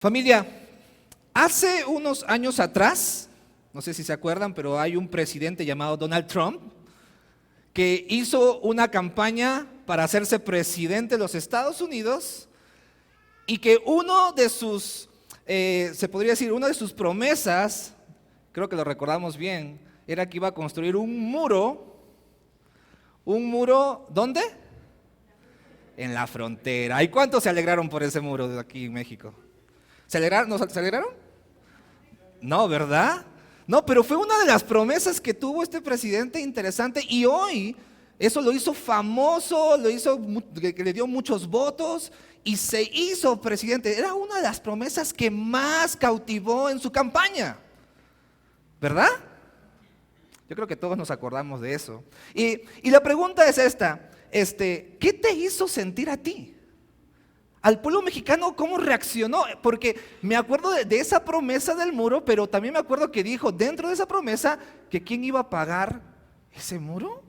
Familia, hace unos años atrás, no sé si se acuerdan, pero hay un presidente llamado Donald Trump que hizo una campaña para hacerse presidente de los Estados Unidos y que uno de sus, se podría decir, una de sus promesas, creo que lo recordamos bien, era que iba a construir un muro, ¿dónde? En la frontera. ¿Y cuántos se alegraron por ese muro de aquí en México? ¿Se alegraron? ¿No se alegraron? No, ¿verdad? No, pero fue una de las promesas que tuvo este presidente interesante y hoy eso lo hizo famoso, que le dio muchos votos y se hizo presidente. Era una de las promesas que más cautivó en su campaña, ¿verdad? Yo creo que todos nos acordamos de eso. Y la pregunta es esta, ¿qué te hizo sentir a ti? Al pueblo mexicano, ¿cómo reaccionó? Porque me acuerdo de esa promesa del muro, pero también me acuerdo que dijo dentro de esa promesa que ¿quién iba a pagar ese muro?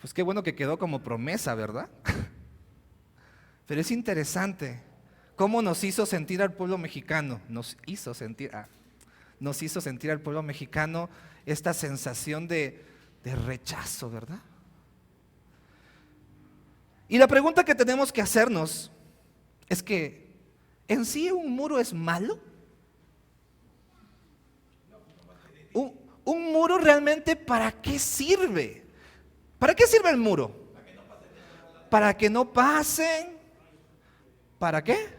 Pues qué bueno que quedó como promesa, ¿verdad? Pero es interesante cómo nos hizo sentir al pueblo mexicano. Nos hizo sentir al pueblo mexicano esta sensación de rechazo, ¿verdad? Y la pregunta que tenemos que hacernos es que, ¿en sí un muro es malo? ¿Un muro realmente para qué sirve? ¿Para qué sirve el muro? Para que no pasen. ¿Para qué?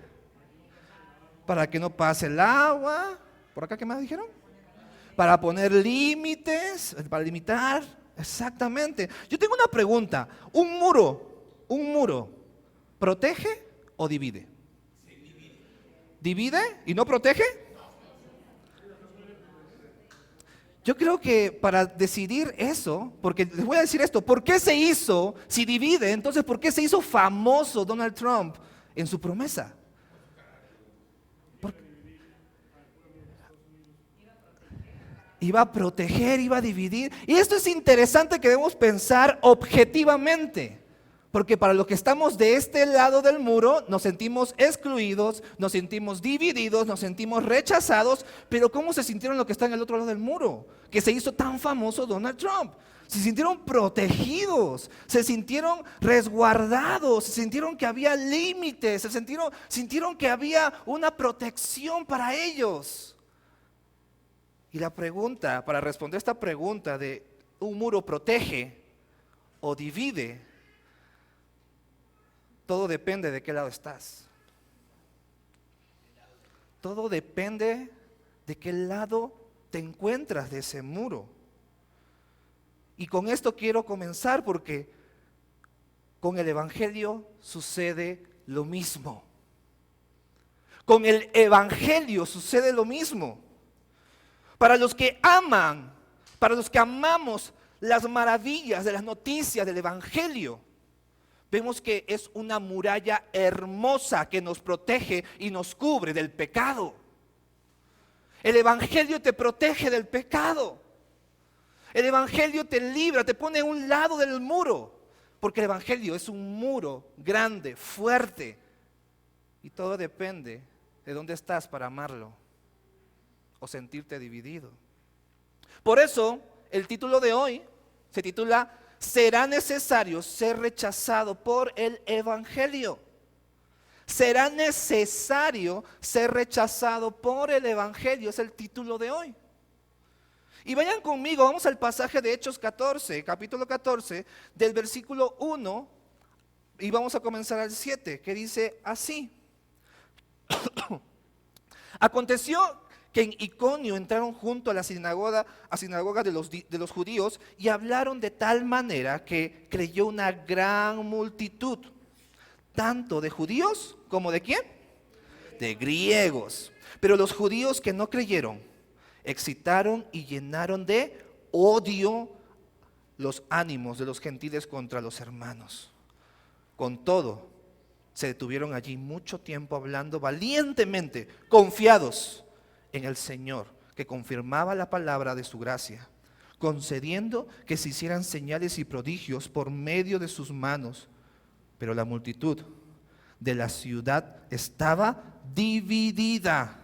Para que no pase el agua. ¿Por acá qué más dijeron? Para poner límites, para limitar. Exactamente. Yo tengo una pregunta. ¿Un muro protege o divide? ¿Divide y no protege? Yo creo que para decidir eso, porque les voy a decir esto, ¿por qué se hizo? Si divide, entonces ¿por qué se hizo famoso Donald Trump en su promesa? Iba a proteger, iba a dividir. Y esto es interesante que debemos pensar objetivamente. Porque para los que estamos de este lado del muro, nos sentimos excluidos, nos sentimos divididos, nos sentimos rechazados. Pero ¿cómo se sintieron los que están al otro lado del muro? Que se hizo tan famoso Donald Trump. Se sintieron protegidos, se sintieron resguardados, se sintieron que había límites, sintieron que había una protección para ellos. Y la pregunta, para responder esta pregunta de ¿un muro protege o divide? Todo depende de qué lado estás. Todo depende de qué lado te encuentras de ese muro. Y con esto quiero comenzar porque con el Evangelio sucede lo mismo. Con el Evangelio sucede lo mismo. Para los que aman, para los que amamos las maravillas de las noticias del Evangelio, vemos que es una muralla hermosa que nos protege y nos cubre del pecado. El Evangelio te protege del pecado. El Evangelio te libra, te pone a un lado del muro. Porque el Evangelio es un muro grande, fuerte. Y todo depende de dónde estás para amarlo o sentirte dividido. Por eso, el título de hoy se titula ¿Será necesario ser rechazado por el Evangelio? ¿Será necesario ser rechazado por el Evangelio? Es el título de hoy. Y vayan conmigo, vamos al pasaje de Hechos 14, capítulo 14, del versículo 1, y vamos a comenzar al 7, que dice así. Aconteció que en Iconio entraron junto a la sinagoga de los judíos y hablaron de tal manera que creyó una gran multitud, tanto de judíos como de ¿quién? De griegos. Pero los judíos que no creyeron excitaron y llenaron de odio los ánimos de los gentiles contra los hermanos. Con todo, se detuvieron allí mucho tiempo hablando valientemente, confiados en el Señor, que confirmaba la palabra de su gracia, concediendo que se hicieran señales y prodigios por medio de sus manos. Pero la multitud de la ciudad estaba dividida,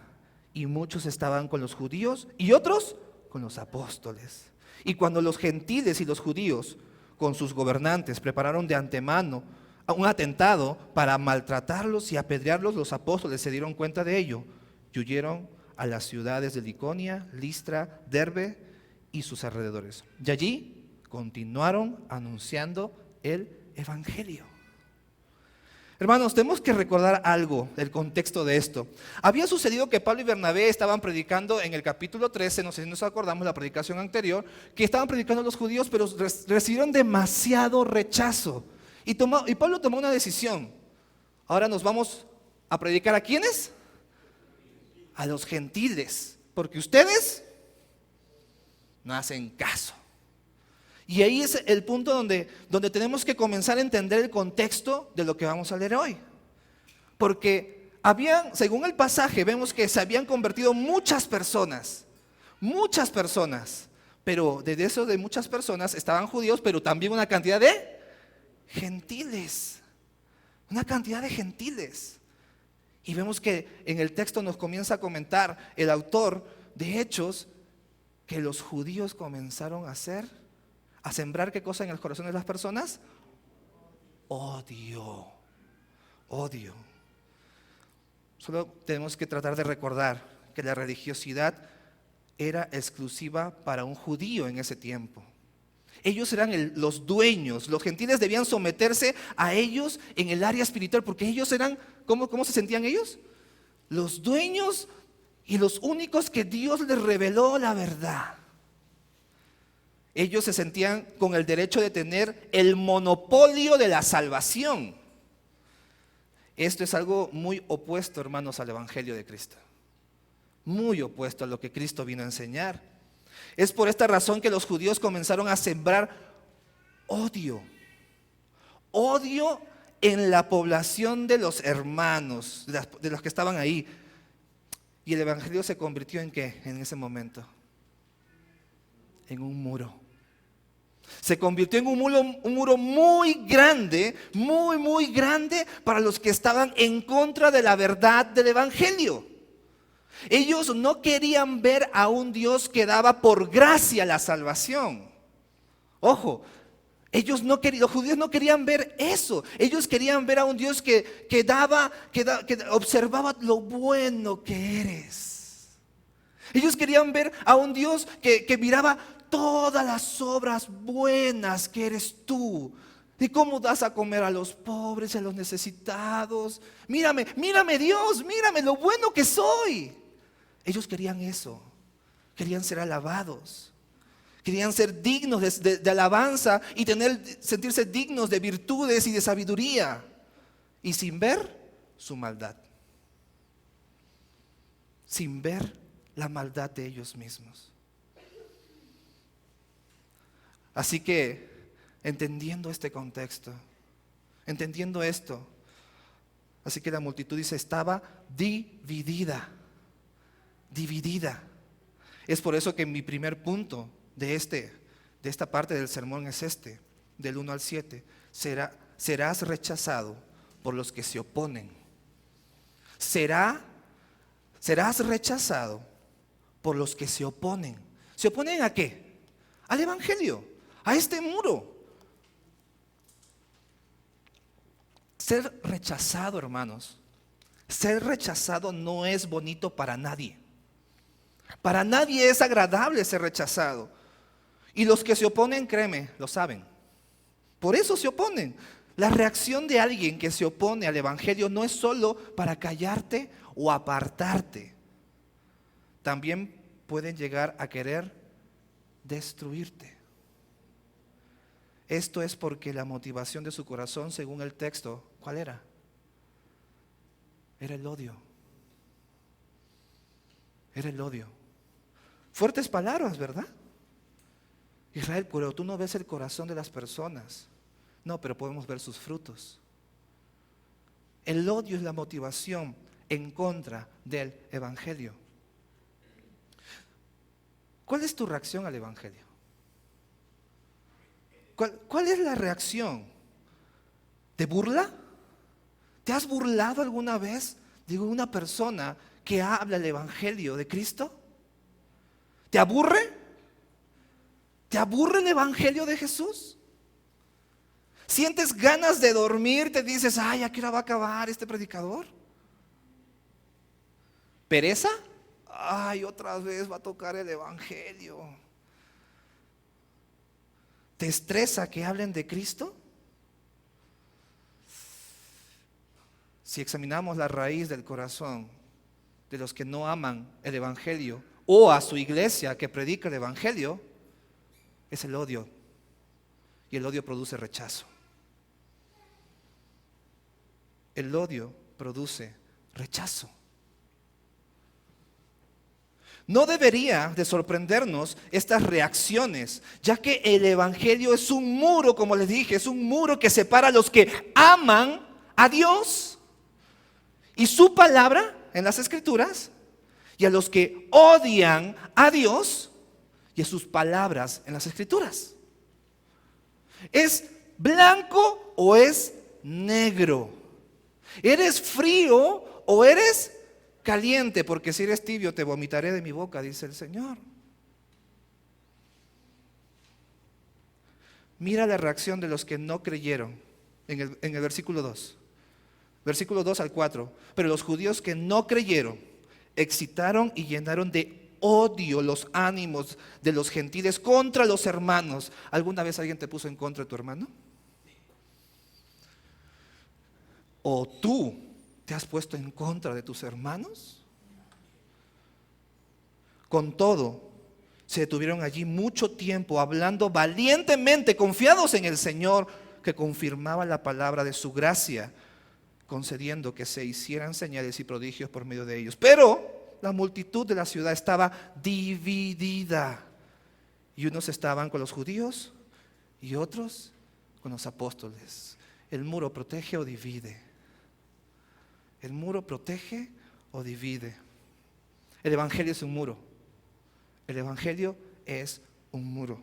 y muchos estaban con los judíos y otros con los apóstoles. Y cuando los gentiles y los judíos con sus gobernantes prepararon de antemano un atentado para maltratarlos y apedrearlos, los apóstoles se dieron cuenta de ello y huyeron a las ciudades de Liconia, Listra, Derbe y sus alrededores. Y allí continuaron anunciando el evangelio. Hermanos, tenemos que recordar algo del contexto de esto. Había sucedido que Pablo y Bernabé estaban predicando en el capítulo 13, no sé si nos acordamos la predicación anterior, que estaban predicando a los judíos, pero recibieron demasiado rechazo. Y Pablo tomó una decisión. Ahora nos vamos a predicar ¿a quiénes? A los gentiles, porque ustedes no hacen caso. Y ahí es el punto donde tenemos que comenzar a entender el contexto de lo que vamos a leer hoy. Porque según el pasaje, vemos que se habían convertido muchas personas, pero de muchas personas estaban judíos, pero también una cantidad de gentiles. Y vemos que en el texto nos comienza a comentar el autor de Hechos que los judíos comenzaron a sembrar ¿qué cosa en los corazones de las personas? Odio. Solo tenemos que tratar de recordar que la religiosidad era exclusiva para un judío en ese tiempo. Ellos eran los dueños, los gentiles debían someterse a ellos en el área espiritual, porque ellos eran, ¿cómo se sentían ellos? Los dueños y los únicos que Dios les reveló la verdad. Ellos se sentían con el derecho de tener el monopolio de la salvación. Esto es algo muy opuesto, hermanos, al Evangelio de Cristo. Muy opuesto a lo que Cristo vino a enseñar. Es por esta razón que los judíos comenzaron a sembrar odio. Odio en la población de los hermanos, de los que estaban ahí. Y el Evangelio se convirtió ¿en qué? En ese momento. En un muro. Se convirtió en un muro muy grande, muy grande para los que estaban en contra de la verdad del Evangelio. Ellos no querían ver a un Dios que daba por gracia la salvación. Ojo, los judíos no querían ver eso. Ellos querían ver a un Dios que observaba lo bueno que eres. Ellos querían ver a un Dios que miraba todas las obras buenas que eres tú. ¿Y cómo das a comer a los pobres y a los necesitados? Mírame Dios, mírame lo bueno que soy. Ellos querían eso, querían ser alabados, querían ser dignos de alabanza y sentirse dignos de virtudes y de sabiduría, y sin ver su maldad, sin ver la maldad de ellos mismos. Así que, entendiendo este contexto, entendiendo esto, así que la multitud dice, estaba dividida. Es por eso que mi primer punto de esta parte del sermón es del 1 al 7. Serás rechazado por los que se oponen. Serás rechazado por los que se oponen. ¿Se oponen a qué? Al Evangelio, a este muro. Ser rechazado, hermanos, ser rechazado no es bonito para nadie. Para nadie es agradable ser rechazado. Y los que se oponen, créeme, lo saben. Por eso se oponen. La reacción de alguien que se opone al Evangelio no es solo para callarte o apartarte. También pueden llegar a querer destruirte. Esto es porque la motivación de su corazón, según el texto, ¿cuál era? Era el odio. Era el odio. Fuertes palabras, ¿verdad? Israel, pero tú no ves el corazón de las personas. No, pero podemos ver sus frutos. El odio es la motivación en contra del Evangelio. ¿Cuál es tu reacción al Evangelio? ¿Cuál es la reacción? ¿Te burla? ¿Te has burlado alguna vez de una persona que habla el evangelio de Cristo? ¿Te aburre? ¿Te aburre el evangelio de Jesús? ¿Sientes ganas de dormir? Te dices, ay, ¿a qué hora va a acabar este predicador? ¿Pereza? Ay, otra vez va a tocar el evangelio. ¿Te estresa que hablen de Cristo? Si examinamos la raíz del corazón de los que no aman el evangelio o a su iglesia que predica el evangelio, es el odio. Y el odio produce rechazo. El odio produce rechazo. No debería de sorprendernos estas reacciones, ya que el evangelio es un muro, como les dije, es un muro que separa a los que aman a Dios y su palabra en las Escrituras, y a los que odian a Dios y a sus palabras en las Escrituras. ¿Es blanco o es negro? ¿Eres frío o eres caliente? Porque si eres tibio te vomitaré de mi boca, dice el Señor. Mira la reacción de los que no creyeron en el versículo 2. Versículo 2 al 4. Pero los judíos que no creyeron excitaron y llenaron de odio los ánimos de los gentiles contra los hermanos. ¿Alguna vez alguien te puso en contra de tu hermano? ¿O tú te has puesto en contra de tus hermanos? Con todo, se detuvieron allí mucho tiempo hablando valientemente, confiados en el Señor, que confirmaba la palabra de su gracia, concediendo que se hicieran señales y prodigios por medio de ellos. Pero la multitud de la ciudad estaba dividida, y unos estaban con los judíos y otros con los apóstoles. El muro protege o divide. El muro protege o divide. El evangelio es un muro. El evangelio es un muro.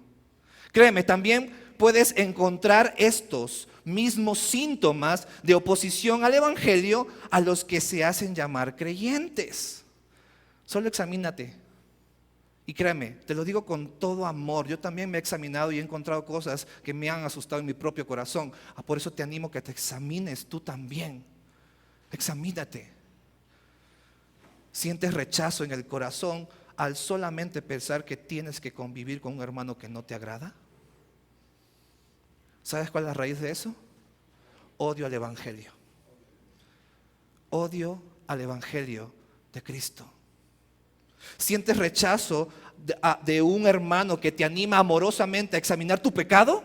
Créeme, también puedes encontrar estos mismos síntomas de oposición al evangelio a los que se hacen llamar creyentes. Solo examínate. Y créeme, te lo digo con todo amor. Yo también me he examinado y he encontrado cosas que me han asustado en mi propio corazón. Por eso te animo a que te examines tú también. Examínate. ¿Sientes rechazo en el corazón al solamente pensar que tienes que convivir con un hermano que no te agrada? ¿Sabes cuál es la raíz de eso? Odio al evangelio. Odio al evangelio de Cristo. ¿Sientes rechazo de un hermano que te anima amorosamente a examinar tu pecado?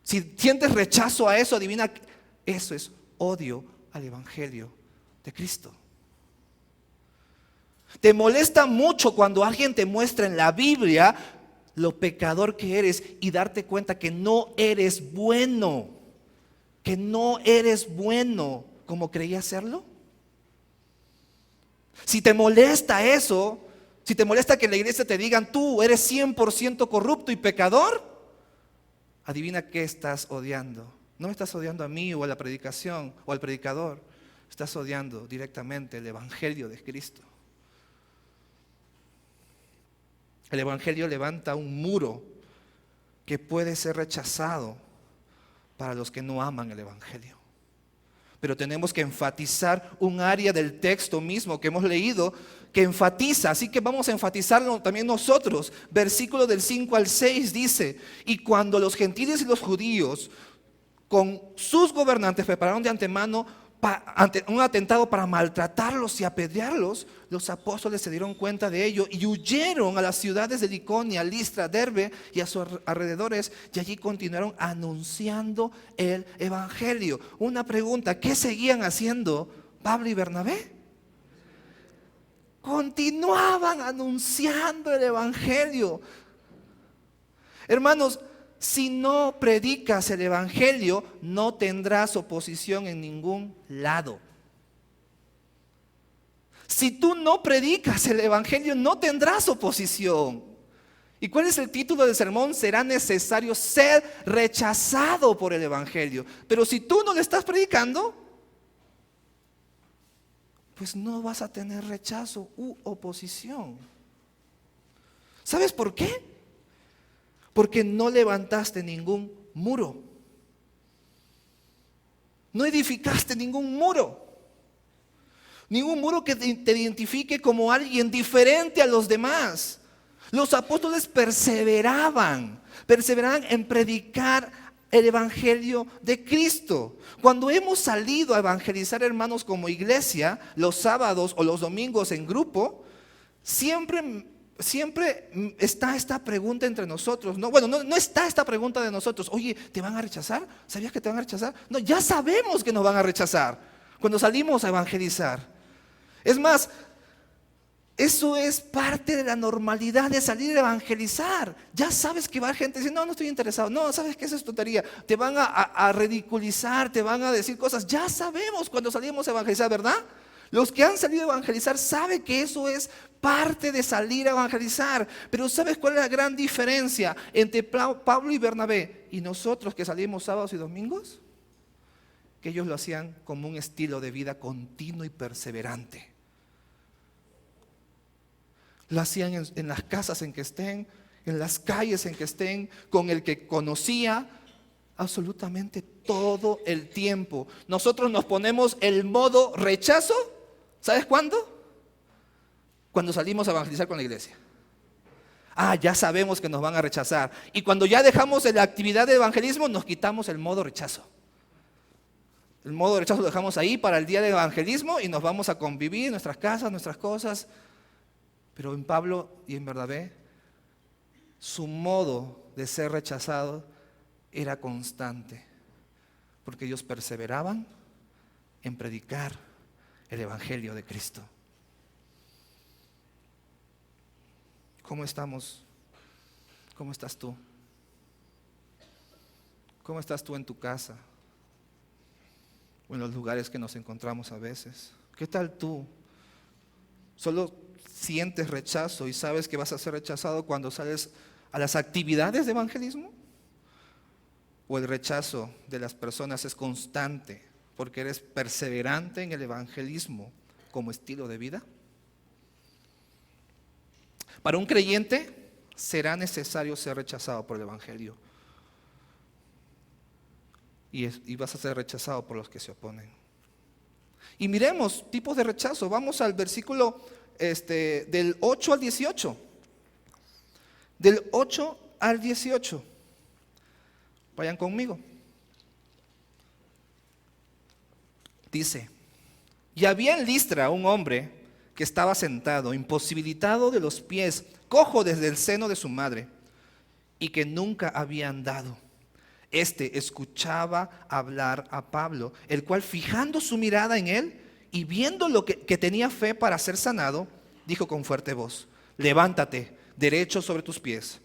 Si sientes rechazo a eso, adivina, eso es odio al evangelio de Cristo. ¿Te molesta mucho cuando alguien te muestra en la Biblia lo pecador que eres y darte cuenta que no eres bueno? Que no eres bueno como creías serlo. Si te molesta eso, si te molesta que en la iglesia te digan tú eres 100% corrupto y pecador, adivina qué estás odiando. No estás odiando a mí o a la predicación o al predicador. Estás odiando directamente el evangelio de Cristo. El evangelio levanta un muro que puede ser rechazado para los que no aman el evangelio. Pero tenemos que enfatizar un área del texto mismo que hemos leído que enfatiza, así que vamos a enfatizarlo también nosotros. Versículo del 5 al 6 dice: y cuando los gentiles y los judíos con sus gobernantes prepararon de antemano un atentado para maltratarlos y apedrearlos, los apóstoles se dieron cuenta de ello y huyeron a las ciudades de Liconia, Listra, Derbe y a sus alrededores, y allí continuaron anunciando el evangelio. Una pregunta: ¿qué seguían haciendo Pablo y Bernabé? Continuaban anunciando el evangelio. Hermanos, si no predicas el evangelio, no tendrás oposición en ningún lado. Si tú no predicas el evangelio, no tendrás oposición. ¿Y cuál es el título del sermón? Será necesario ser rechazado por el evangelio. Pero si tú no le estás predicando, pues no vas a tener rechazo u oposición. ¿Sabes por qué? Porque no levantaste ningún muro. No edificaste ningún muro. Ningún muro que te identifique como alguien diferente a los demás. Los apóstoles perseveraban en predicar el evangelio de Cristo. Cuando hemos salido a evangelizar, hermanos, como iglesia, los sábados o los domingos en grupo, siempre está esta pregunta entre nosotros. No está esta pregunta de nosotros. Oye, ¿te van a rechazar? ¿Sabías que te van a rechazar? No, ya sabemos que nos van a rechazar cuando salimos a evangelizar. Es más, eso es parte de la normalidad de salir a evangelizar. Ya sabes que va a gente decir, no estoy interesado. No, ¿sabes qué? Esa es tontería. Te van a ridiculizar, te van a decir cosas. Ya sabemos cuando salimos a evangelizar, ¿verdad? Los que han salido a evangelizar saben que eso es parte de salir a evangelizar. Pero ¿sabes cuál es la gran diferencia entre Pablo y Bernabé y nosotros que salimos sábados y domingos? Que ellos lo hacían como un estilo de vida continuo y perseverante. Lo hacían en las casas en que estén, en las calles en que estén, con el que conocía, absolutamente todo el tiempo. Nosotros nos ponemos el modo rechazo, ¿sabes cuándo? Cuando salimos a evangelizar con la iglesia. Ya sabemos que nos van a rechazar. Y cuando ya dejamos la actividad de evangelismo, nos quitamos el modo rechazo. El modo rechazo lo dejamos ahí para el día de evangelismo y nos vamos a convivir en nuestras casas, nuestras cosas. Pero en Pablo y en Bernabé, su modo de ser rechazado era constante, porque ellos perseveraban en predicar el evangelio de Cristo. ¿Cómo estamos? ¿Cómo estás tú? ¿Cómo estás tú en tu casa? O en los lugares que nos encontramos a veces. ¿Qué tal tú? ¿Solo sientes rechazo y sabes que vas a ser rechazado cuando sales a las actividades de evangelismo? ¿O el rechazo de las personas es constante porque eres perseverante en el evangelismo como estilo de vida? Para un creyente será necesario ser rechazado por el evangelio. Y vas a ser rechazado por los que se oponen. Y miremos tipos de rechazo. Vamos al versículo del 8 al 18. Del 8 al 18. Vayan conmigo. Dice: y había en Listra un hombre que estaba sentado, imposibilitado de los pies, cojo desde el seno de su madre, y que nunca había andado. Escuchaba hablar a Pablo, el cual, fijando su mirada en él y viendo que tenía fe para ser sanado, dijo con fuerte voz: levántate, derecho sobre tus pies.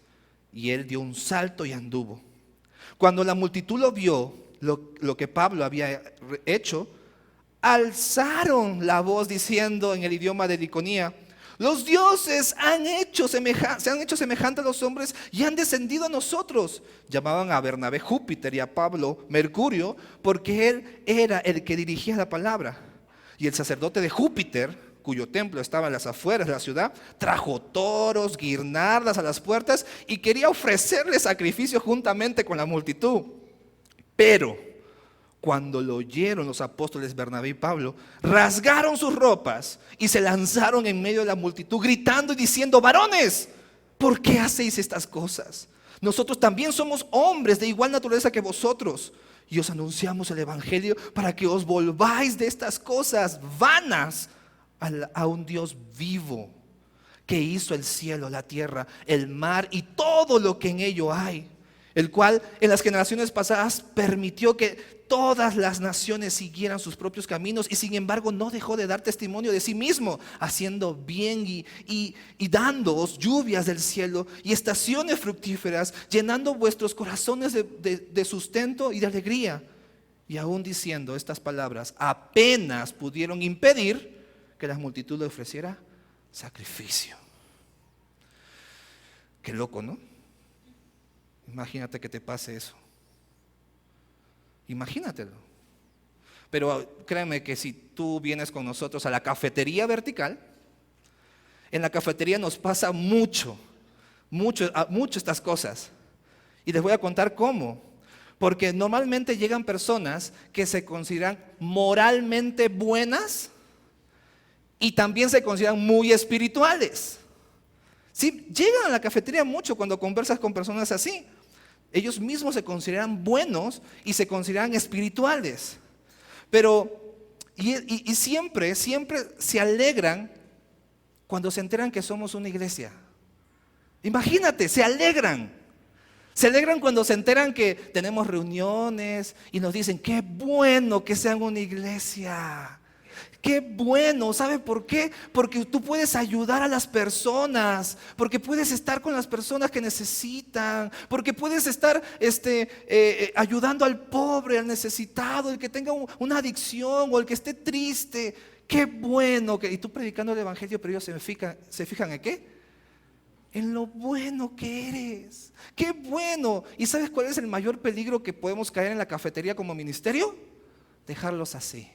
Y él dio un salto y anduvo. Cuando la multitud lo vio, lo que Pablo había hecho, alzaron la voz diciendo en el idioma de Licaonia: los dioses se han hecho semejantes a los hombres y han descendido a nosotros. Llamaban a Bernabé Júpiter y a Pablo Mercurio, porque él era el que dirigía la palabra. Y el sacerdote de Júpiter, cuyo templo estaba en las afueras de la ciudad, trajo toros, guirnaldas a las puertas y quería ofrecerle sacrificio juntamente con la multitud. Pero cuando lo oyeron los apóstoles Bernabé y Pablo, rasgaron sus ropas y se lanzaron en medio de la multitud, gritando y diciendo: varones, ¿por qué hacéis estas cosas? Nosotros también somos hombres de igual naturaleza que vosotros, y os anunciamos el evangelio para que os volváis de estas cosas vanas a un Dios vivo, que hizo el cielo, la tierra, el mar y todo lo que en ello hay, el cual en las generaciones pasadas permitió que todas las naciones siguieran sus propios caminos, y sin embargo no dejó de dar testimonio de sí mismo, haciendo bien y dándoos lluvias del cielo y estaciones fructíferas, llenando vuestros corazones de sustento y de alegría. Y aún diciendo estas palabras, apenas pudieron impedir que la multitud le ofreciera sacrificio. Qué loco, ¿no? Imagínate que te pase eso. Imagínatelo. Pero créeme que si tú vienes con nosotros a la cafetería vertical, en la cafetería nos pasa mucho estas cosas. Y les voy a contar cómo. Porque normalmente llegan personas que se consideran moralmente buenas y también se consideran muy espirituales. Sí, llegan a la cafetería mucho cuando conversas con personas así. Ellos mismos se consideran buenos y se consideran espirituales. Pero, y siempre se alegran cuando se enteran que somos una iglesia. Imagínate, se alegran. Se alegran cuando se enteran que tenemos reuniones y nos dicen, qué bueno que sean una iglesia. Qué bueno, ¿sabe por qué? Porque tú puedes ayudar a las personas, porque puedes estar con las personas que necesitan, porque puedes estar ayudando al pobre, al necesitado, el que tenga una adicción o el que esté triste. Qué bueno y tú predicando el evangelio, pero ellos se fijan ¿en qué? En lo bueno que eres. ¡Qué bueno! ¿Y sabes cuál es el mayor peligro que podemos caer en la cafetería como ministerio? Dejarlos así.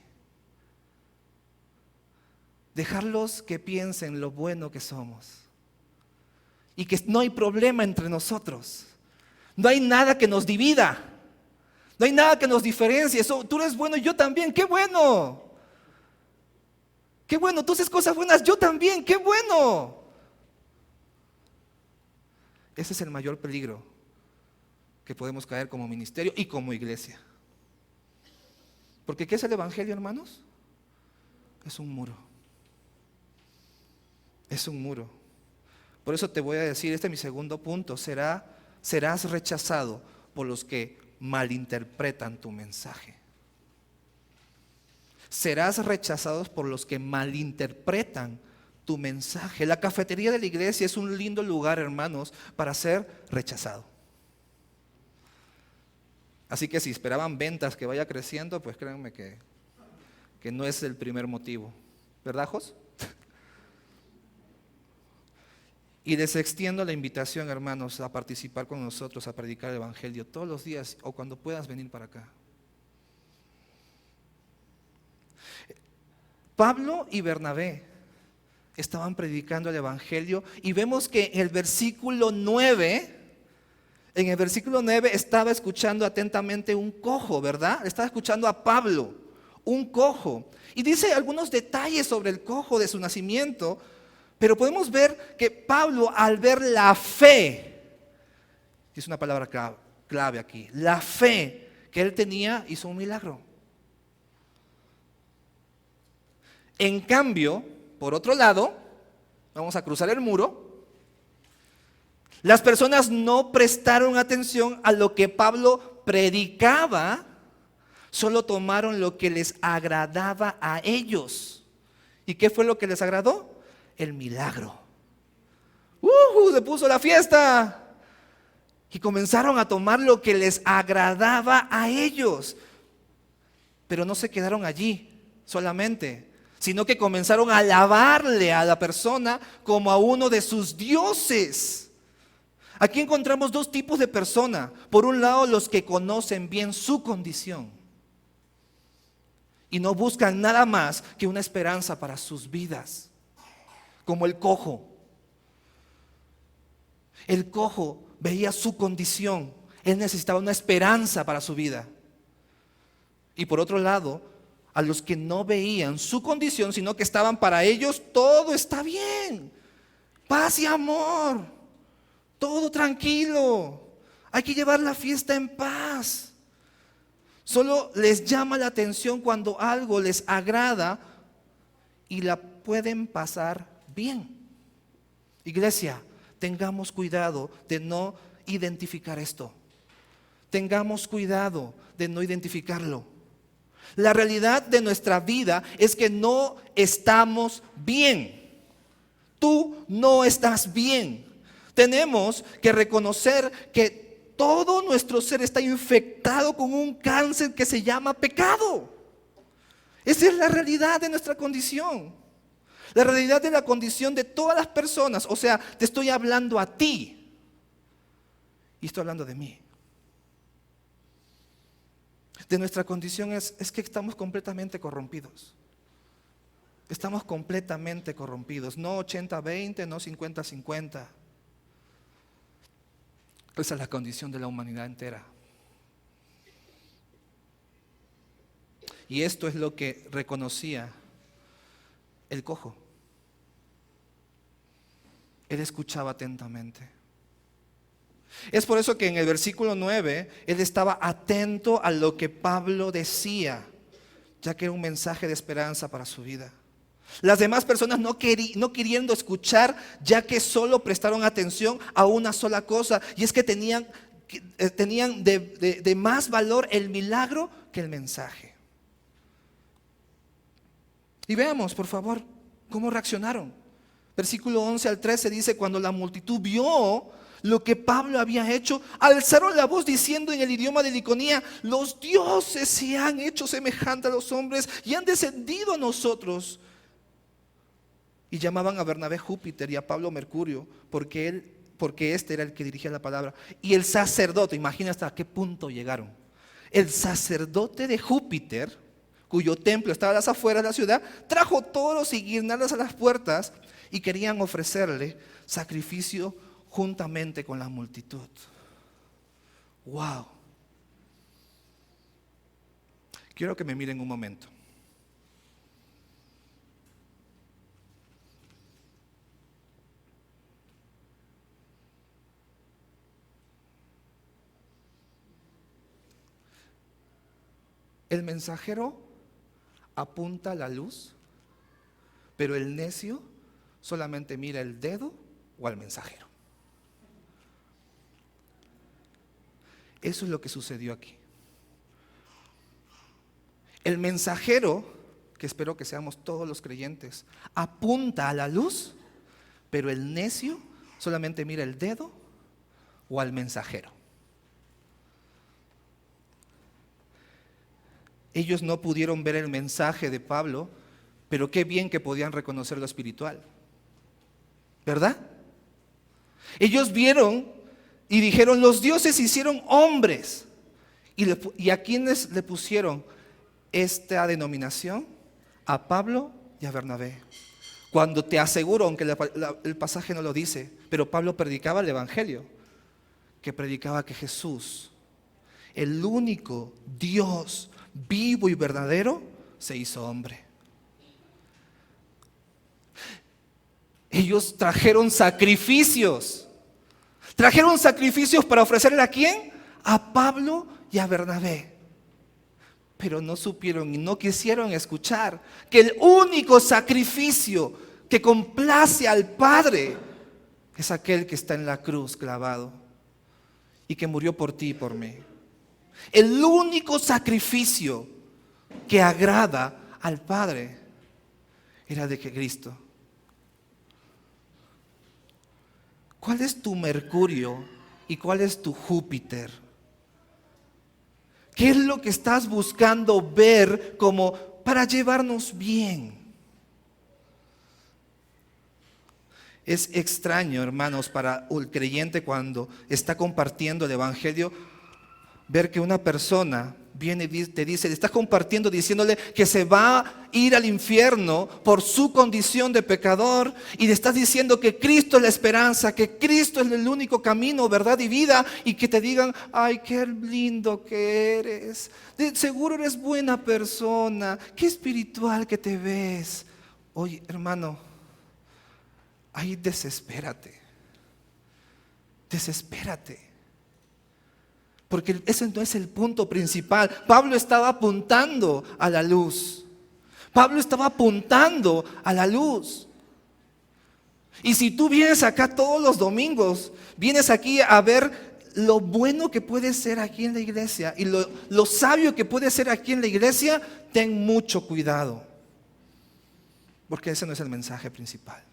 Dejarlos que piensen lo bueno que somos. Y que no hay problema entre nosotros. No hay nada que nos divida. No hay nada que nos diferencie. Tú eres bueno y yo también. ¡Qué bueno! ¡Qué bueno! Tú haces cosas buenas, yo también. ¡Qué bueno! Ese es el mayor peligro que podemos caer como ministerio y como iglesia. Porque ¿qué es el evangelio, hermanos? Es un muro. Es un muro. Por eso te voy a decir, este es mi segundo punto, serás rechazado por los que malinterpretan tu mensaje. Serás rechazado por los que malinterpretan tu mensaje. La cafetería de la iglesia es un lindo lugar, hermanos, para ser rechazado. Así que si esperaban ventas que vaya creciendo, pues créanme que no es el primer motivo. ¿Verdad, Jos? Y les extiendo la invitación, hermanos, a participar con nosotros, a predicar el evangelio todos los días o cuando puedas venir para acá. Pablo y Bernabé estaban predicando el evangelio y vemos que en el versículo 9 estaba escuchando atentamente un cojo, ¿verdad? Estaba escuchando a Pablo, un cojo. Y dice algunos detalles sobre el cojo de su nacimiento, pero podemos ver que Pablo, al ver la fe, es una palabra clave aquí, la fe que él tenía, hizo un milagro. En cambio, por otro lado, vamos a cruzar el muro, las personas no prestaron atención a lo que Pablo predicaba, solo tomaron lo que les agradaba a ellos. ¿Y qué fue lo que les agradó? El milagro. Se puso la fiesta. Y comenzaron a tomar lo que les agradaba a ellos. Pero no se quedaron allí solamente, sino que comenzaron a alabarle a la persona como a uno de sus dioses. Aquí encontramos dos tipos de personas. Por un lado, los que conocen bien su condición y no buscan nada más que una esperanza para sus vidas. Como el cojo. El cojo veía su condición. Él necesitaba una esperanza para su vida. Y por otro lado, a los que no veían su condición, sino que estaban para ellos, todo está bien. Paz y amor. Todo tranquilo. Hay que llevar la fiesta en paz. Solo les llama la atención cuando algo les agrada y la pueden pasar bien. Iglesia, tengamos cuidado de no identificar esto. Tengamos cuidado de no identificarlo. La realidad de nuestra vida es que no estamos bien. Tú no estás bien. Tenemos que reconocer que todo nuestro ser está infectado con un cáncer que se llama pecado. Esa es la realidad de nuestra condición. La realidad de la condición de todas las personas. O sea, te estoy hablando a ti. Y estoy hablando de mí. De nuestra condición es que estamos completamente corrompidos. Estamos completamente corrompidos. No 80-20, no 50-50. Esa es la condición de la humanidad entera. Y esto es lo que reconocía el cojo. Él escuchaba atentamente. Es por eso que en el versículo 9, él estaba atento a lo que Pablo decía, ya que era un mensaje de esperanza para su vida. Las demás personas no queriendo escuchar, ya que solo prestaron atención a una sola cosa, y es que tenían de más valor el milagro que el mensaje. Y veamos, por favor, cómo reaccionaron. Versículo 11 al 13 dice: cuando la multitud vio lo que Pablo había hecho, alzaron la voz diciendo en el idioma de Licaonia: los dioses se han hecho semejante a los hombres y han descendido a nosotros. Y llamaban a Bernabé Júpiter y a Pablo Mercurio, porque este era el que dirigía la palabra. Y el sacerdote, imagina hasta qué punto llegaron. El sacerdote de Júpiter, cuyo templo estaba a las afueras de la ciudad, trajo toros y guirnaldas a las puertas y querían ofrecerle sacrificio juntamente con la multitud. Wow. Quiero que me miren un momento. El mensajero apunta a la luz, pero el necio solamente mira el dedo o al mensajero. Eso es lo que sucedió aquí. El mensajero, que espero que seamos todos los creyentes, apunta a la luz, pero el necio solamente mira el dedo o al mensajero. Ellos no pudieron ver el mensaje de Pablo, pero qué bien que podían reconocer lo espiritual, ¿verdad? Ellos vieron y dijeron: los dioses hicieron hombres. ¿Y a quiénes le pusieron esta denominación? A Pablo y a Bernabé. Cuando te aseguro, aunque el pasaje no lo dice, pero Pablo predicaba el evangelio, que predicaba que Jesús, el único Dios vivo y verdadero, se hizo hombre. Ellos trajeron sacrificios. Trajeron sacrificios para ofrecerle ¿a quién? A Pablo y a Bernabé. Pero no supieron y no quisieron escuchar que el único sacrificio que complace al Padre es aquel que está en la cruz clavado y que murió por ti y por mí. El único sacrificio que agrada al Padre era de que Cristo. ¿Cuál es tu Mercurio y cuál es tu Júpiter? ¿Qué es lo que estás buscando ver como para llevarnos bien? Es extraño, hermanos, para el creyente cuando está compartiendo el evangelio, ver que una persona viene y te dice, le estás compartiendo diciéndole que se va a ir al infierno por su condición de pecador, y le estás diciendo que Cristo es la esperanza, que Cristo es el único camino, verdad y vida, y que te digan: ay, qué lindo que eres, de seguro eres buena persona, qué espiritual que te ves. Oye, hermano, ahí desespérate. Porque ese no es el punto principal. Pablo estaba apuntando a la luz. Y si tú vienes acá todos los domingos, vienes aquí a ver lo bueno que puede ser aquí en la iglesia y lo sabio que puede ser aquí en la iglesia, ten mucho cuidado. Porque ese no es el mensaje principal.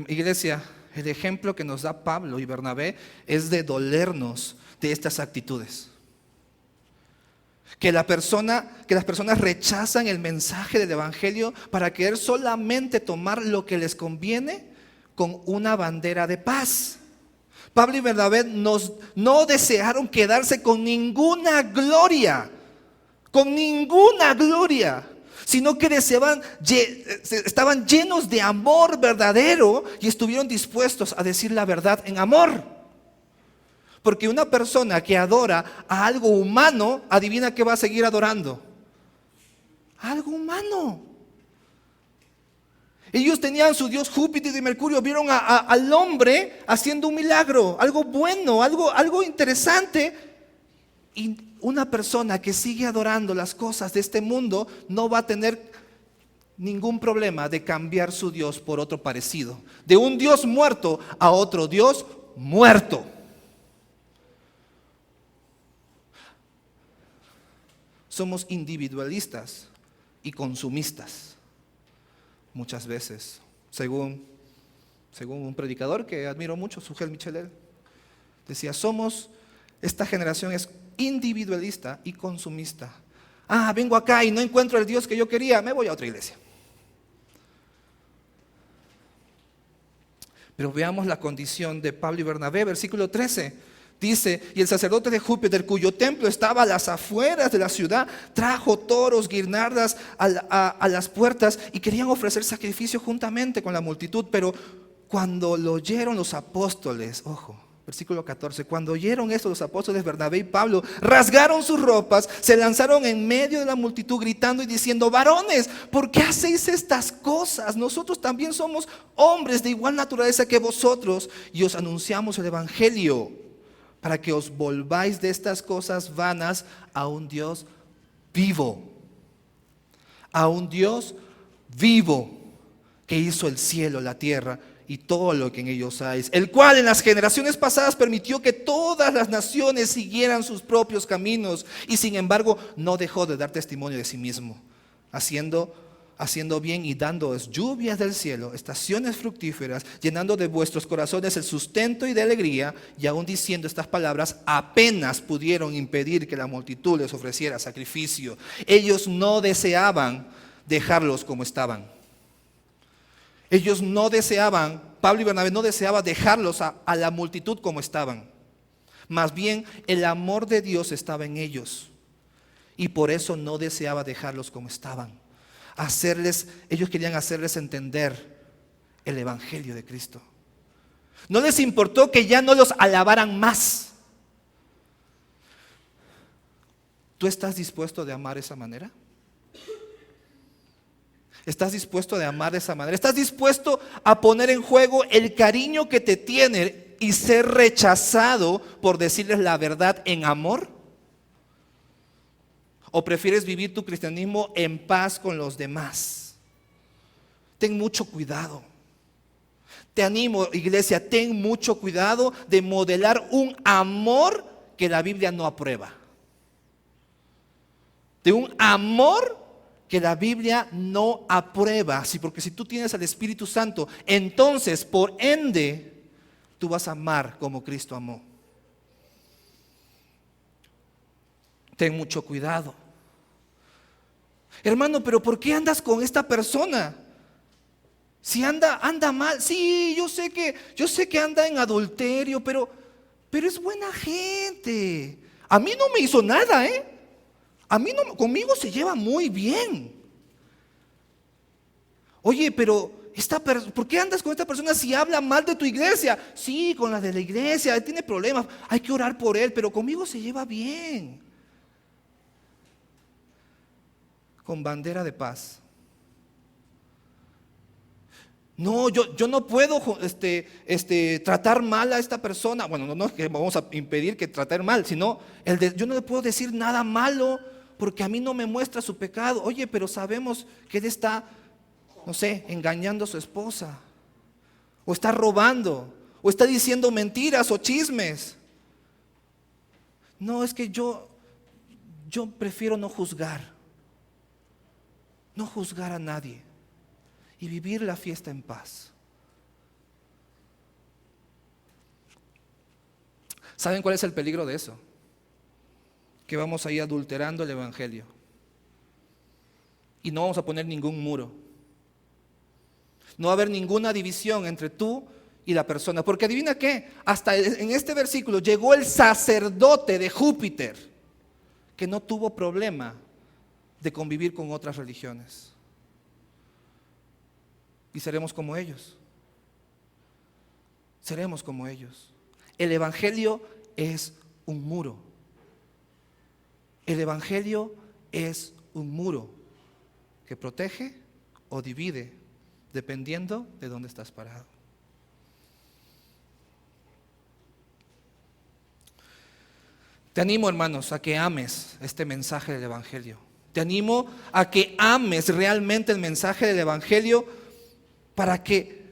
Iglesia, el ejemplo que nos da Pablo y Bernabé es de dolernos de estas actitudes. Que las personas rechazan el mensaje del evangelio para querer solamente tomar lo que les conviene con una bandera de paz. Pablo y Bernabé no desearon quedarse con ninguna gloria, sino que estaban llenos de amor verdadero y estuvieron dispuestos a decir la verdad en amor. Porque una persona que adora a algo humano, adivina qué va a seguir adorando. Algo humano. Ellos tenían su dios Júpiter y Mercurio, vieron al hombre haciendo un milagro, algo bueno, algo interesante. Y una persona que sigue adorando las cosas de este mundo no va a tener ningún problema de cambiar su Dios por otro parecido. De un Dios muerto a otro Dios muerto. Somos individualistas y consumistas muchas veces, según un predicador que admiro mucho, Sugel Michelet, decía, esta generación es individualista y consumista. Vengo acá y no encuentro el Dios que yo quería, me voy a otra iglesia. Pero veamos la condición de Pablo y Bernabé, versículo 13. Dice, y el sacerdote de Júpiter, cuyo templo estaba a las afueras de la ciudad, trajo toros, guirnaldas a las puertas y querían ofrecer sacrificio juntamente con la multitud. Pero cuando lo oyeron los apóstoles, ojo, versículo 14, cuando oyeron esto los apóstoles Bernabé y Pablo, rasgaron sus ropas, se lanzaron en medio de la multitud gritando y diciendo, varones, ¿por qué hacéis estas cosas? Nosotros también somos hombres de igual naturaleza que vosotros y os anunciamos el evangelio, para que os volváis de estas cosas vanas a un Dios vivo. A un Dios vivo que hizo el cielo, la tierra y todo lo que en ellos hay. El cual en las generaciones pasadas permitió que todas las naciones siguieran sus propios caminos. Y sin embargo no dejó de dar testimonio de sí mismo, haciendo bien y dándoos lluvias del cielo, estaciones fructíferas, llenando de vuestros corazones el sustento y de alegría. Y aún diciendo estas palabras, apenas pudieron impedir que la multitud les ofreciera sacrificio. Ellos no deseaban dejarlos como estaban. Ellos no deseaban, Pablo y Bernabé no deseaban dejarlos a la multitud como estaban. Más bien, el amor de Dios estaba en ellos. Y por eso no deseaba dejarlos como estaban. Ellos querían hacerles entender el evangelio de Cristo. No les importó que ya no los alabaran más. ¿Tú estás dispuesto de amar de esa manera? ¿Estás dispuesto de amar de esa manera? ¿Estás dispuesto a poner en juego el cariño que te tiene y ser rechazado por decirles la verdad en amor? ¿O prefieres vivir tu cristianismo en paz con los demás? Ten mucho cuidado. Te animo, iglesia, ten mucho cuidado de modelar un amor que la Biblia no aprueba. De un amor que la Biblia no aprueba. Sí, porque si tú tienes al Espíritu Santo, entonces, por ende, tú vas a amar como Cristo amó. Ten mucho cuidado. Hermano, pero ¿por qué andas con esta persona? Si anda mal. Sí, yo sé que anda en adulterio, pero es buena gente. A mí no me hizo nada, conmigo se lleva muy bien. Oye, pero ¿por qué andas con esta persona si habla mal de tu iglesia? Sí, con la de la iglesia, él tiene problemas, hay que orar por él, pero conmigo se lleva bien. Con bandera de paz. No, yo no puedo tratar mal a esta persona. Bueno, no es que vamos a impedir que tratar mal, sino yo no le puedo decir nada malo porque a mí no me muestra su pecado. Oye, pero sabemos que él está, no sé, engañando a su esposa, o está robando, o está diciendo mentiras o chismes. No, es que yo prefiero no juzgar a nadie y vivir la fiesta en paz. ¿Saben cuál es el peligro de eso? Que vamos a ir adulterando el evangelio y no vamos a poner ningún muro. No va a haber ninguna división entre tú y la persona. Porque adivina qué, hasta en este versículo llegó el sacerdote de Júpiter, que no tuvo problema de convivir con otras religiones. Y seremos como ellos. Seremos como ellos. El evangelio es un muro. El evangelio es un muro que protege o divide dependiendo de dónde estás parado. Te animo, hermanos, a que ames este mensaje del evangelio. Te animo a que ames realmente el mensaje del evangelio para que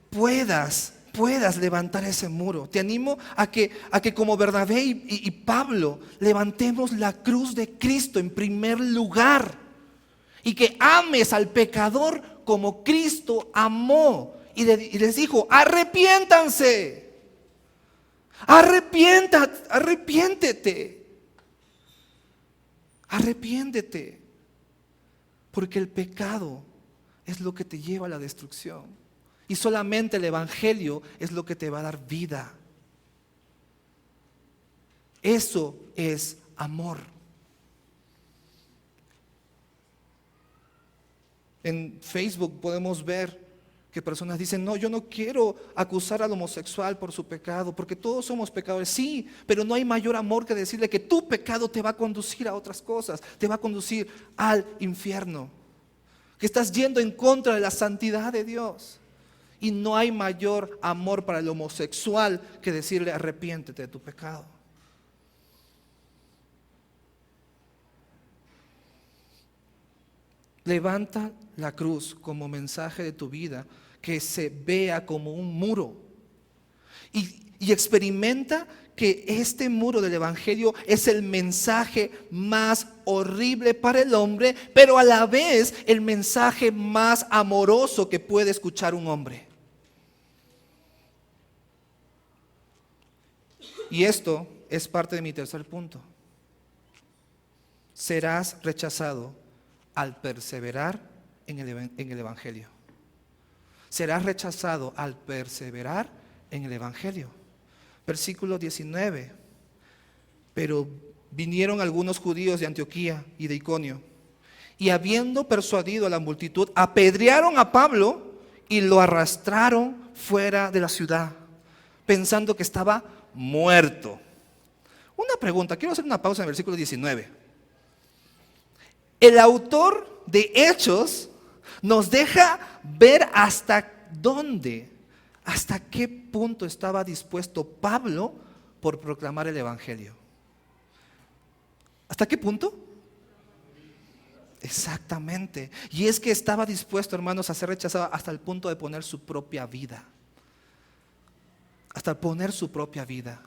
puedas levantar ese muro. Te animo a que como Bernabé y Pablo levantemos la cruz de Cristo en primer lugar y que ames al pecador como Cristo amó y les dijo: arrepiéntanse, arrepiéntete, porque el pecado es lo que te lleva a la destrucción. Y solamente el evangelio es lo que te va a dar vida. Eso es amor. En Facebook podemos ver que personas dicen: no, yo no quiero acusar al homosexual por su pecado, porque todos somos pecadores. Sí, pero no hay mayor amor que decirle que tu pecado te va a conducir a otras cosas, te va a conducir al infierno, que estás yendo en contra de la santidad de Dios. Y no hay mayor amor para el homosexual que decirle: arrepiéntete de tu pecado. Levanta la cruz como mensaje de tu vida, que se vea como un muro. Y experimenta que este muro del evangelio es el mensaje más horrible para el hombre, pero a la vez el mensaje más amoroso que puede escuchar un hombre. Y esto es parte de mi tercer punto. Serás rechazado al perseverar en el evangelio. Serás rechazado al perseverar en el evangelio. Versículo 19. Pero vinieron algunos judíos de Antioquía y de Iconio, y habiendo persuadido a la multitud, apedrearon a Pablo y lo arrastraron fuera de la ciudad, pensando que estaba muerto. Una pregunta, quiero hacer una pausa en el versículo 19. El autor de Hechos nos deja ver hasta dónde, hasta qué punto estaba dispuesto Pablo por proclamar el evangelio. ¿Hasta qué punto? Exactamente. Y es que estaba dispuesto, hermanos, a ser rechazado hasta el punto de poner su propia vida. Hasta poner su propia vida.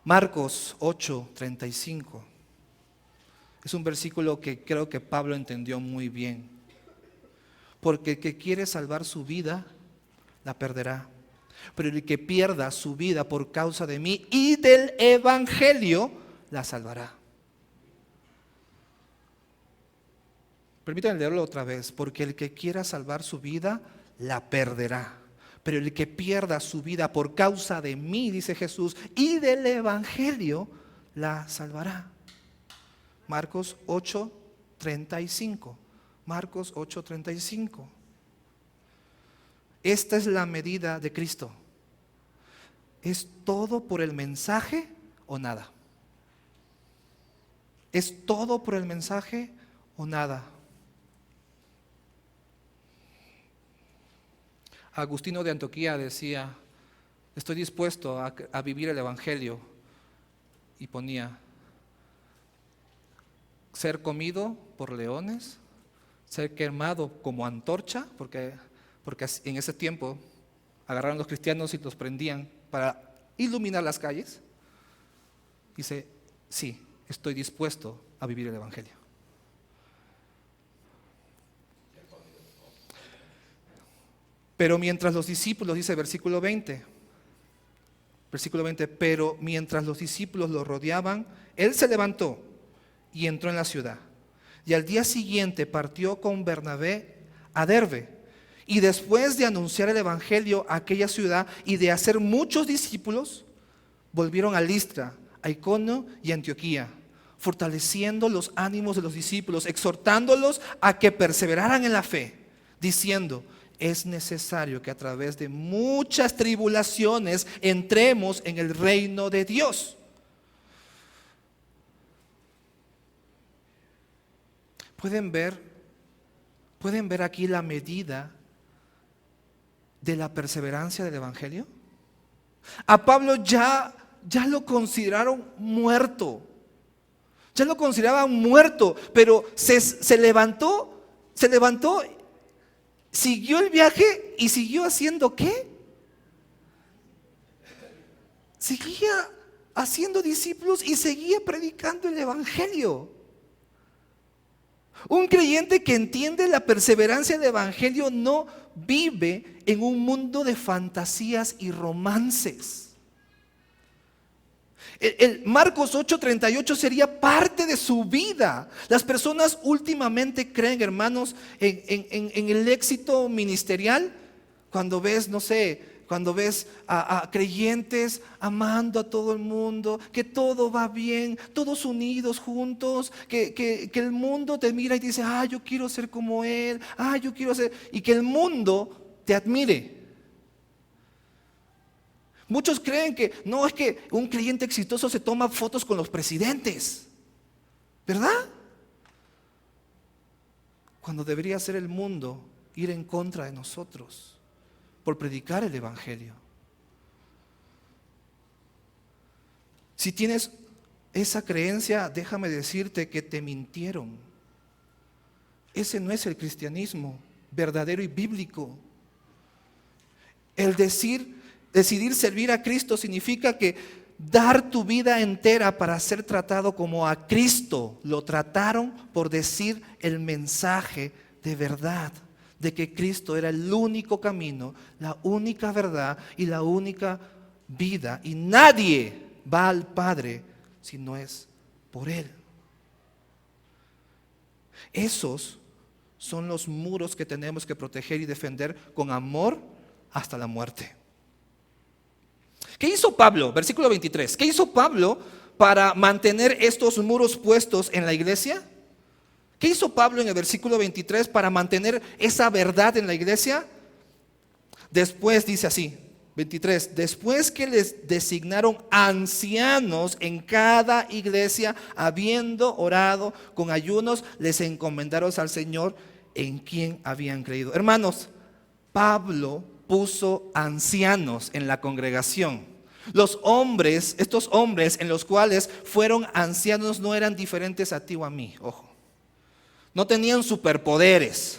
Marcos 8:35. Es un versículo que creo que Pablo entendió muy bien. Porque el que quiere salvar su vida, la perderá. Pero el que pierda su vida por causa de mí y del evangelio, la salvará. Permítanme leerlo otra vez. Porque el que quiera salvar su vida, la perderá. Pero el que pierda su vida por causa de mí, dice Jesús, y del evangelio, la salvará. Marcos 8:35. Marcos 8:35. Esta es la medida de Cristo. ¿Es todo por el mensaje o nada? ¿Es todo por el mensaje o nada? Agustino de Antioquía decía: estoy dispuesto a vivir el evangelio, y ponía: ser comido por leones, ser quemado como antorcha, porque en ese tiempo agarraron a los cristianos y los prendían para iluminar las calles. Dice: sí, estoy dispuesto a vivir el evangelio. Pero mientras los discípulos, dice versículo 20, pero mientras los discípulos lo rodeaban, él se levantó y entró en la ciudad. Y al día siguiente partió con Bernabé a Derbe. Y después de anunciar el evangelio a aquella ciudad y de hacer muchos discípulos, volvieron a Listra, a Iconio y a Antioquía, fortaleciendo los ánimos de los discípulos, exhortándolos a que perseveraran en la fe, diciendo: es necesario que a través de muchas tribulaciones entremos en el reino de Dios. ¿Pueden ver aquí la medida de la perseverancia del evangelio? A Pablo ya lo consideraron muerto. Ya lo consideraban muerto, pero se levantó, siguió el viaje y siguió haciendo ¿qué? Seguía haciendo discípulos y seguía predicando el evangelio. Un creyente que entiende la perseverancia del evangelio no vive en un mundo de fantasías y romances. El Marcos 8:38 sería parte de su vida. Las personas últimamente creen, hermanos, en el éxito ministerial. Cuando ves, no sé, cuando ves a creyentes amando a todo el mundo, que todo va bien, todos unidos juntos, que el mundo te mira y dice: yo quiero ser como él, yo quiero ser, y que el mundo te admire. Muchos creen que no, es que un creyente exitoso se toma fotos con los presidentes, ¿verdad? Cuando debería ser el mundo ir en contra de nosotros por predicar el evangelio. Si tienes esa creencia, déjame decirte que te mintieron. Ese no es el cristianismo verdadero y bíblico. El decidir servir a Cristo significa que dar tu vida entera para ser tratado como a Cristo lo trataron por decir el mensaje de verdad, de que Cristo era el único camino, la única verdad y la única vida, y nadie va al Padre si no es por Él. Esos son los muros que tenemos que proteger y defender con amor hasta la muerte. ¿Qué hizo Pablo? Versículo 23. ¿Qué hizo Pablo para mantener estos muros puestos en la iglesia? ¿Qué hizo Pablo en el versículo 23 para mantener esa verdad en la iglesia? Después dice así, 23, después que les designaron ancianos en cada iglesia, habiendo orado con ayunos, les encomendaron al Señor en quien habían creído. Hermanos, Pablo puso ancianos en la congregación. Estos hombres en los cuales fueron ancianos no eran diferentes a ti o a mí, ojo. No tenían superpoderes.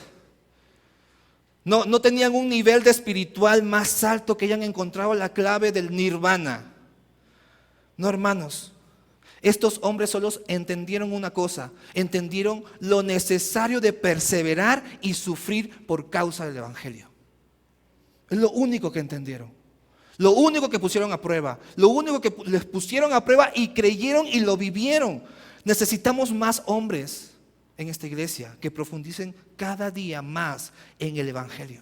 No tenían un nivel de espiritual más alto que hayan encontrado la clave del nirvana. No, hermanos. Estos hombres solos entendieron una cosa. Entendieron lo necesario de perseverar y sufrir por causa del evangelio. Es lo único que entendieron. Lo único que pusieron a prueba. Lo único que les pusieron a prueba y creyeron y lo vivieron. Necesitamos más hombres en esta iglesia que profundicen cada día más en el evangelio.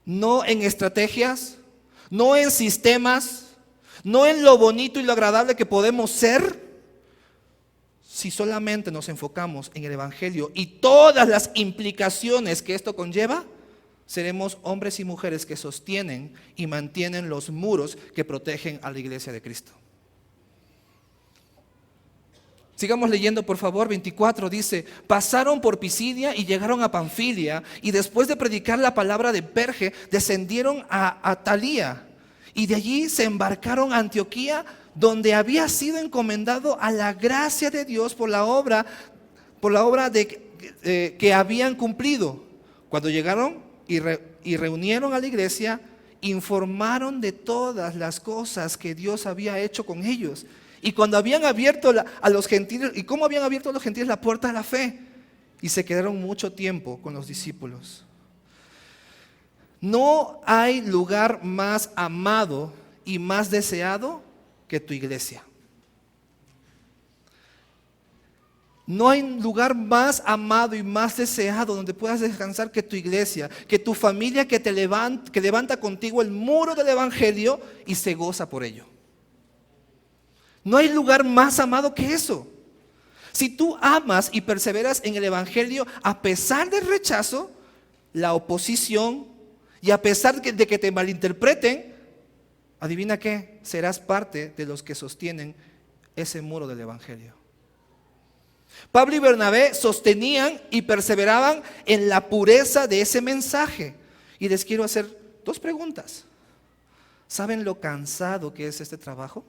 No en estrategias, no en sistemas, no en lo bonito y lo agradable que podemos ser, si solamente nos enfocamos en el evangelio y todas las implicaciones que esto conlleva. Seremos hombres y mujeres que sostienen y mantienen los muros que protegen a la iglesia de Cristo. Sigamos leyendo, por favor. 24 dice: pasaron por Pisidia y llegaron a Panfilia, y después de predicar la palabra de Perge, descendieron a Atalía, y de allí se embarcaron a Antioquía, donde había sido encomendado a la gracia de Dios por la obra que habían cumplido. Cuando llegaron y reunieron a la iglesia, informaron de todas las cosas que Dios había hecho con ellos. Y cuando habían abierto a los gentiles, y cómo habían abierto a los gentiles la puerta de la fe, y se quedaron mucho tiempo con los discípulos. No hay lugar más amado y más deseado que tu iglesia. No hay lugar más amado y más deseado donde puedas descansar que tu iglesia, que tu familia que levanta contigo el muro del evangelio y se goza por ello. No hay lugar más amado que eso. Si tú amas y perseveras en el evangelio a pesar del rechazo, la oposición y a pesar de que te malinterpreten, adivina qué, serás parte de los que sostienen ese muro del evangelio. Pablo y Bernabé sostenían y perseveraban en la pureza de ese mensaje. Y les quiero hacer 2 preguntas. ¿Saben lo cansado que es este trabajo?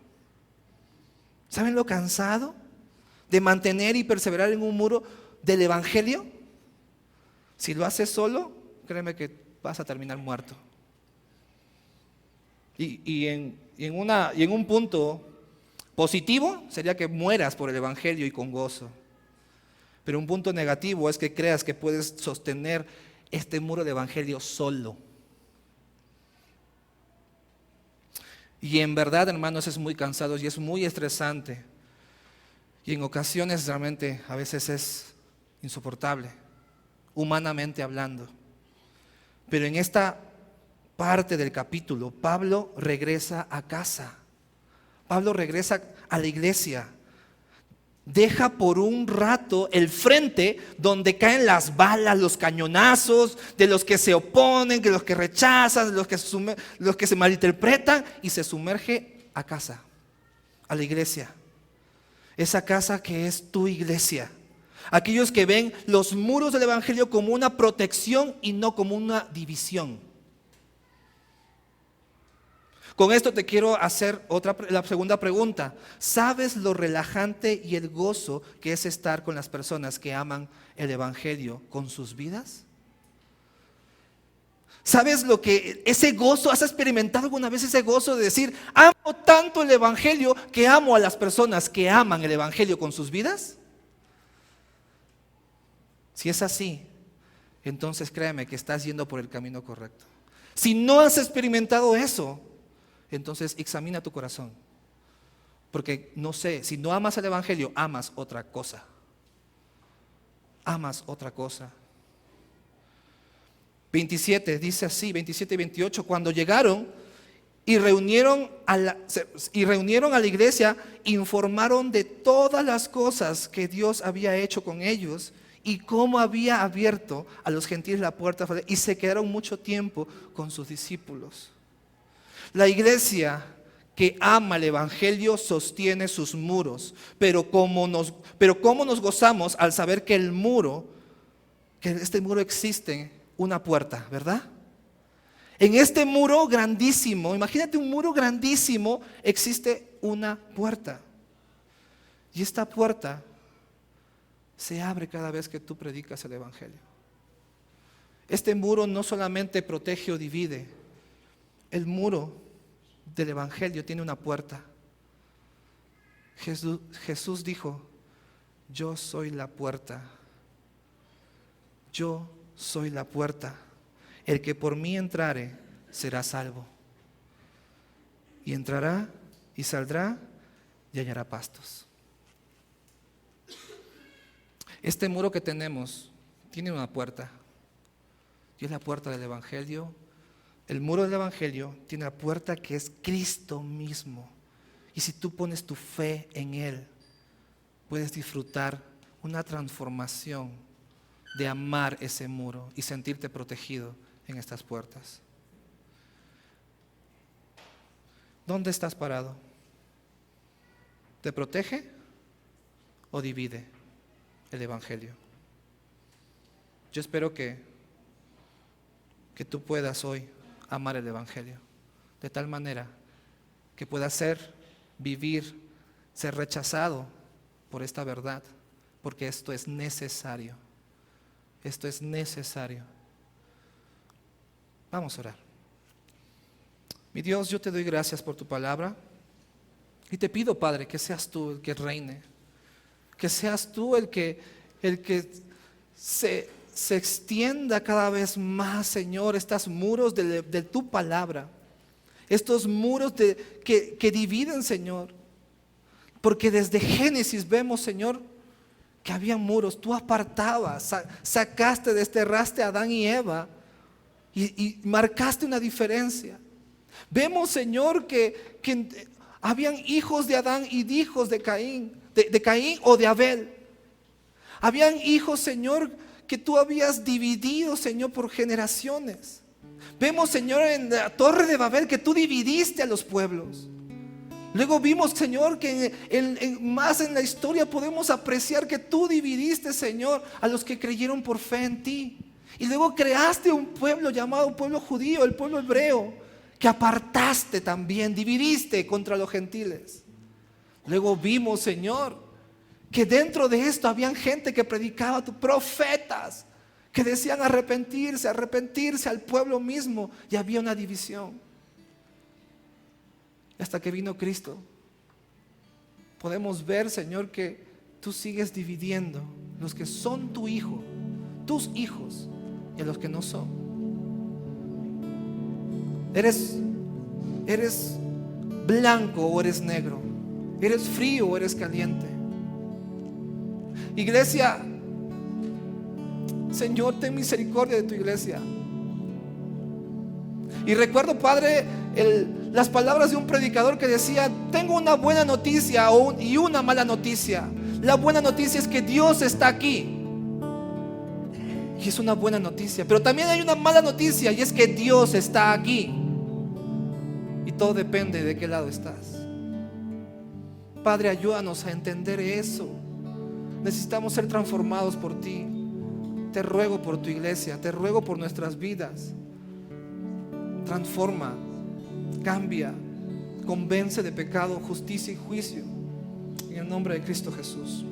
¿Saben lo cansado de mantener y perseverar en un muro del evangelio? Si lo haces solo, créeme que vas a terminar muerto. Y en un punto positivo sería que mueras por el evangelio y con gozo. Pero un punto negativo es que creas que puedes sostener este muro de evangelio solo. Y en verdad, hermanos, es muy cansado y es muy estresante. Y en ocasiones realmente a veces es insoportable, humanamente hablando. Pero en esta parte del capítulo, Pablo regresa a casa. Pablo regresa a la iglesia. Deja por un rato el frente donde caen las balas, los cañonazos, de los que se oponen, de los que rechazan, de los que se malinterpretan, y se sumerge a casa, a la iglesia. Esa casa que es tu iglesia. Aquellos que ven los muros del evangelio como una protección y no como una división. Con esto te quiero hacer la segunda pregunta. ¿Sabes lo relajante y el gozo que es estar con las personas que aman el evangelio con sus vidas? ¿Sabes lo que ese gozo, has experimentado alguna vez ese gozo de decir, amo tanto el evangelio que amo a las personas que aman el evangelio con sus vidas? Si es así, entonces créeme que estás yendo por el camino correcto. Si no has experimentado eso, entonces examina tu corazón. Porque no sé, si no amas el evangelio, amas otra cosa. Amas otra cosa. 27, dice así, 27 y 28, cuando llegaron y reunieron a la iglesia, informaron de todas las cosas que Dios había hecho con ellos y cómo había abierto a los gentiles la puerta, y se quedaron mucho tiempo con sus discípulos. La iglesia que ama el evangelio sostiene sus muros, pero cómo nos gozamos al saber que este muro existe una puerta, ¿verdad? En este muro grandísimo, imagínate un muro grandísimo, existe una puerta. Y esta puerta se abre cada vez que tú predicas el evangelio. Este muro no solamente protege o divide, el muro del evangelio tiene una puerta. Jesús dijo, yo soy la puerta. Yo soy la puerta. El que por mí entrare será salvo. Y entrará y saldrá y hallará pastos. Este muro que tenemos tiene una puerta. Y es la puerta del evangelio. El muro del evangelio tiene la puerta que es Cristo mismo. Y si tú pones tu fe en Él, puedes disfrutar una transformación de amar ese muro y sentirte protegido en estas puertas. ¿Dónde estás parado? ¿Te protege o divide el evangelio? Yo espero que tú puedas hoy amar el evangelio de tal manera que puedas vivir, ser rechazado por esta verdad, porque esto es necesario. Esto es necesario. Vamos a orar. Mi Dios, yo te doy gracias por tu palabra y te pido, Padre, que seas tú el que reine, que seas tú el que se extienda cada vez más, Señor, estos muros de tu palabra, estos muros que dividen, Señor, porque desde Génesis vemos, Señor, que había muros, tú apartabas, sacaste, desterraste a Adán y Eva y marcaste una diferencia. Vemos, Señor, que habían hijos de Adán y hijos de Caín, de Caín o de Abel. Habían hijos, Señor, que tú habías dividido, Señor, por generaciones. Vemos, Señor, en la Torre de Babel que tú dividiste a los pueblos. Luego vimos, Señor, que más en la historia podemos apreciar que tú dividiste, Señor, a los que creyeron por fe en ti. Y luego creaste un pueblo llamado pueblo judío, el pueblo hebreo, que apartaste también, dividiste contra los gentiles. Luego vimos, Señor, que dentro de esto habían gente que predicaba, profetas, que decían arrepentirse al pueblo mismo, y había una división. Hasta que vino Cristo, podemos ver, Señor, que tú sigues dividiendo los que son tu hijo, tus hijos, y a los que no son. Eres blanco o eres negro, eres frío o eres caliente. Iglesia, Señor, ten misericordia de tu iglesia. Y recuerdo, Padre, las palabras de un predicador que decía: tengo una buena noticia y una mala noticia. La buena noticia es que Dios está aquí, y es una buena noticia. Pero también hay una mala noticia, y es que Dios está aquí. Y todo depende de qué lado estás. Padre, ayúdanos a entender eso. Necesitamos ser transformados por ti. Te ruego por tu iglesia, te ruego por nuestras vidas. Transforma, cambia, convence de pecado, justicia y juicio. En el nombre de Cristo Jesús.